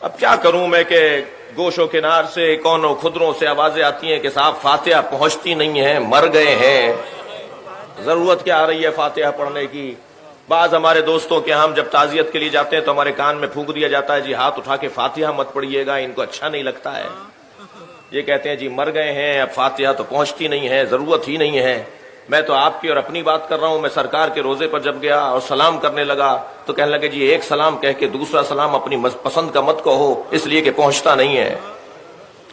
اب کیا کروں میں کہ گوشوں کنار سے کونوں خدروں سے آوازیں آتی ہیں کہ صاحب فاتحہ پہنچتی نہیں ہے، مر گئے ہیں، ضرورت کیا آ رہی ہے فاتحہ پڑھنے کی۔ بعض ہمارے دوستوں کے ہم جب تعزیت کے لیے جاتے ہیں تو ہمارے کان میں پھونک دیا جاتا ہے جی ہاتھ اٹھا کے فاتحہ مت پڑھیے گا، ان کو اچھا نہیں لگتا ہے۔ یہ کہتے ہیں جی مر گئے ہیں، اب فاتحہ تو پہنچتی نہیں ہے، ضرورت ہی نہیں ہے۔ میں تو آپ کی اور اپنی بات کر رہا ہوں۔ میں سرکار کے روزے پر جب گیا اور سلام کرنے لگا تو کہنے لگے جی ایک سلام کہہ کے دوسرا سلام اپنی پسند کا مت کہو، اس لیے کہ پہنچتا نہیں ہے۔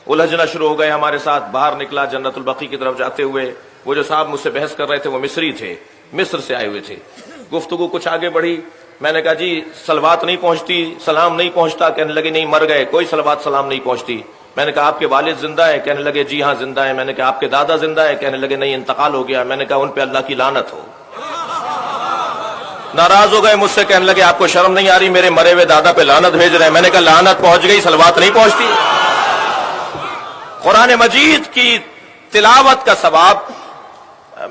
الجھنا شروع ہو گئے ہمارے ساتھ۔ باہر نکلا جنت البقیع کی طرف جاتے ہوئے، وہ جو صاحب مجھ سے بحث کر رہے تھے وہ مصری تھے، مصر سے آئے ہوئے تھے۔ گفتگو کچھ آگے بڑھی، میں نے کہا جی صلوات نہیں پہنچتی، سلام نہیں پہنچتا، کہنے لگے نہیں مر گئے، کوئی صلوات سلام نہیں پہنچتی۔ میں نے کہا آپ کے والد زندہ ہے؟ کہنے لگے جی ہاں زندہ ہے۔ میں نے کہا آپ کے دادا زندہ ہے؟ کہنے لگے نہیں انتقال ہو گیا۔ میں نے کہا ان پہ اللہ کی لعنت ہو۔ ناراض ہو گئے مجھ سے، کہنے لگے آپ کو شرم نہیں آ رہی، میرے مرے ہوئے دادا پہ لعنت بھیج رہے ہیں۔ میں نے کہا لعنت پہنچ گئی، صلوات نہیں پہنچتی۔ قرآن مجید کی تلاوت کا ثواب،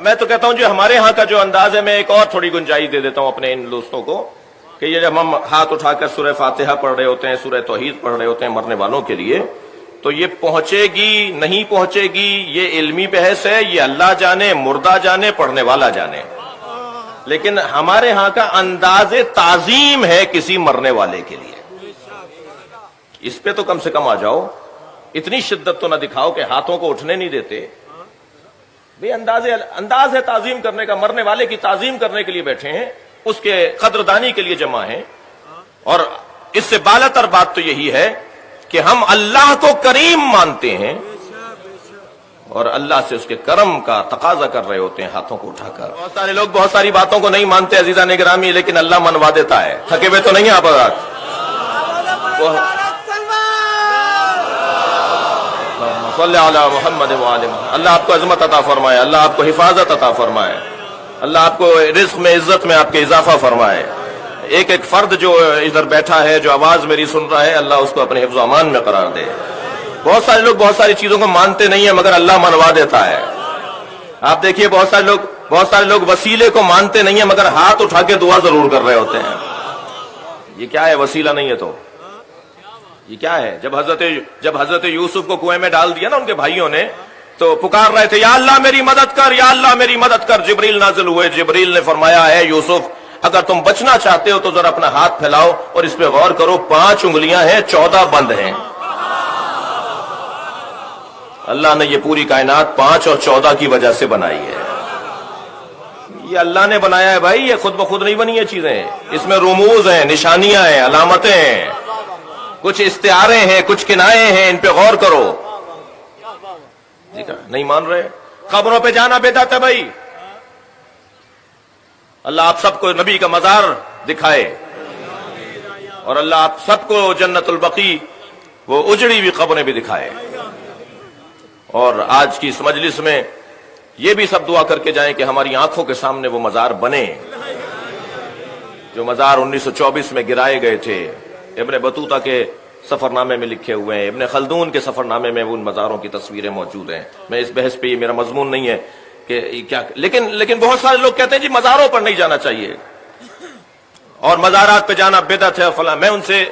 میں تو کہتا ہوں جو ہمارے ہاں کا جو انداز ہے، میں ایک اور تھوڑی گنجائش دے دیتا ہوں اپنے ان دوستوں کو کہ یہ جب ہم ہاتھ اٹھا کر سورہ فاتحہ پڑھ رہے ہوتے ہیں، سورہ توحید پڑھ رہے ہوتے ہیں مرنے والوں کے لیے، تو یہ پہنچے گی نہیں پہنچے گی یہ علمی بحث ہے، یہ اللہ جانے، مردہ جانے، پڑھنے والا جانے۔ لیکن ہمارے ہاں کا انداز تعظیم ہے کسی مرنے والے کے لیے، اس پہ تو کم سے کم آ جاؤ، اتنی شدت تو نہ دکھاؤ کہ ہاتھوں کو اٹھنے نہیں دیتے۔ بھئی انداز ہے تعظیم کرنے کا، مرنے والے کی تعظیم کرنے کے لیے بیٹھے ہیں، اس کے قدردانی کے لیے جمع ہیں۔ اور اس سے بالاتر بات تو یہی ہے کہ ہم اللہ کو کریم مانتے ہیں اور اللہ سے اس کے کرم کا تقاضا کر رہے ہوتے ہیں ہاتھوں کو اٹھا کر۔ بہت سارے لوگ بہت ساری باتوں کو نہیں مانتے عزیزان گرامی، لیکن اللہ منوا دیتا ہے۔ تھکے ہوئے تو نہیں ہیں آپ حضرات؟ صلی علی محمد وآل محمد۔ اللہ آپ کو عظمت عطا فرمائے، اللہ آپ کو حفاظت عطا فرمائے، اللہ آپ کو رزق میں عزت میں آپ کے اضافہ فرمائے۔ ایک ایک فرد جو ادھر بیٹھا ہے، جو آواز میری سن رہا ہے، اللہ اس کو اپنے حفظ و امان میں قرار دے۔ بہت سارے لوگ بہت ساری چیزوں کو مانتے نہیں ہیں مگر اللہ منوا دیتا ہے۔ آپ دیکھیے بہت سارے لوگ وسیلے کو مانتے نہیں ہیں مگر ہاتھ اٹھا کے دعا ضرور کر رہے ہوتے ہیں۔ یہ کیا ہے؟ وسیلہ نہیں ہے تو یہ کیا ہے؟ جب حضرت یوسف کو کنویں میں ڈال دیا نا ان کے بھائیوں نے، تو پکار رہے تھے یا اللہ میری مدد کر، یا اللہ میری مدد کر۔ جبریل نازل ہوئے، جبریل نے فرمایا ہے یوسف اگر تم بچنا چاہتے ہو تو ذرا اپنا ہاتھ پھیلاؤ اور اس پہ غور کرو، 5 انگلیاں ہیں، 14 بند ہیں۔ اللہ نے یہ پوری کائنات 5 اور 14 کی وجہ سے بنائی ہے۔ یہ اللہ نے بنایا ہے بھائی، یہ خود بخود نہیں بنی یہ چیزیں، اس میں رموز ہیں، نشانیاں ہیں، علامتیں ہیں، کچھ استعارے ہیں، کچھ کنائے ہیں، ان پہ غور کرو۔ نہیں مان رہے؟ قبروں پہ جانا بدعت ہے بھائی۔ اللہ آپ سب کو نبی کا مزار دکھائے اور اللہ آپ سب کو جنت البقیع وہ اجڑی ہوئی قبریں بھی دکھائے۔ اور آج کی اس مجلس میں یہ بھی سب دعا کر کے جائیں کہ ہماری آنکھوں کے سامنے وہ مزار بنے جو مزار 1924 میں گرائے گئے تھے۔ ابن بطوطہ کے سفر نامے میں لکھے ہوئے ہیں، ابن خلدون کے سفر نامے میں ان مزاروں کی تصویریں موجود ہیں۔ میں اس بحث پہ یہ میرا مضمون نہیں ہے کہ کیا، لیکن بہت سارے لوگ کہتے ہیں جی مزاروں پر نہیں جانا چاہیے اور مزارات پہ جانا بدعت ہے فلاں۔ میں ان سے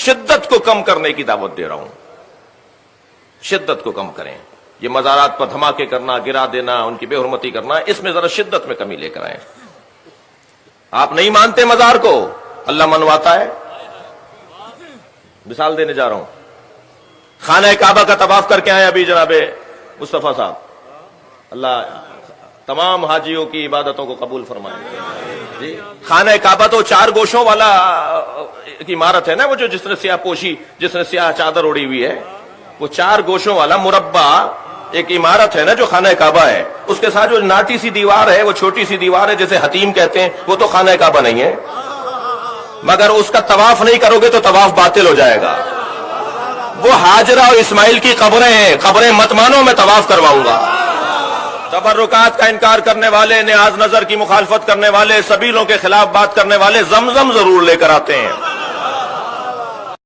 شدت کو کم کرنے کی دعوت دے رہا ہوں، شدت کو کم کریں۔ یہ مزارات پر دھماکے کرنا، گرا دینا، ان کی بے حرمتی کرنا، اس میں ذرا شدت میں کمی لے کر آئیں۔ آپ نہیں مانتے مزار کو، اللہ منواتا ہے۔ مثال دینے جا رہا ہوں، خانہ کعبہ کا طواف کر کے آئے ابھی جناب مصطفیٰ صاحب، اللہ تمام حاجیوں کی عبادتوں کو قبول فرمائے۔ جی خانہ کعبہ تو 4 گوشوں والا ایک عمارت ہے نا، وہ جو جس نے سیاہ پوشی، جس نے سیاہ چادر اڑی ہوئی ہے، وہ 4 گوشوں والا مربع ایک عمارت ہے نا جو خانہ کعبہ ہے۔ اس کے ساتھ جو ناٹی سی دیوار ہے، وہ چھوٹی سی دیوار ہے جسے حتیم کہتے ہیں، وہ تو خانہ کعبہ نہیں ہے، مگر اس کا طواف نہیں کرو گے تو طواف باطل ہو جائے گا۔ وہ ہاجرہ اور اسماعیل کی قبریں ہیں، قبریں مت مانو، میں طواف کرواؤں گا۔ تبرکات کا انکار کرنے والے، نیاز نظر کی مخالفت کرنے والے، سبیلوں کے خلاف بات کرنے والے زمزم ضرور لے کر آتے ہیں۔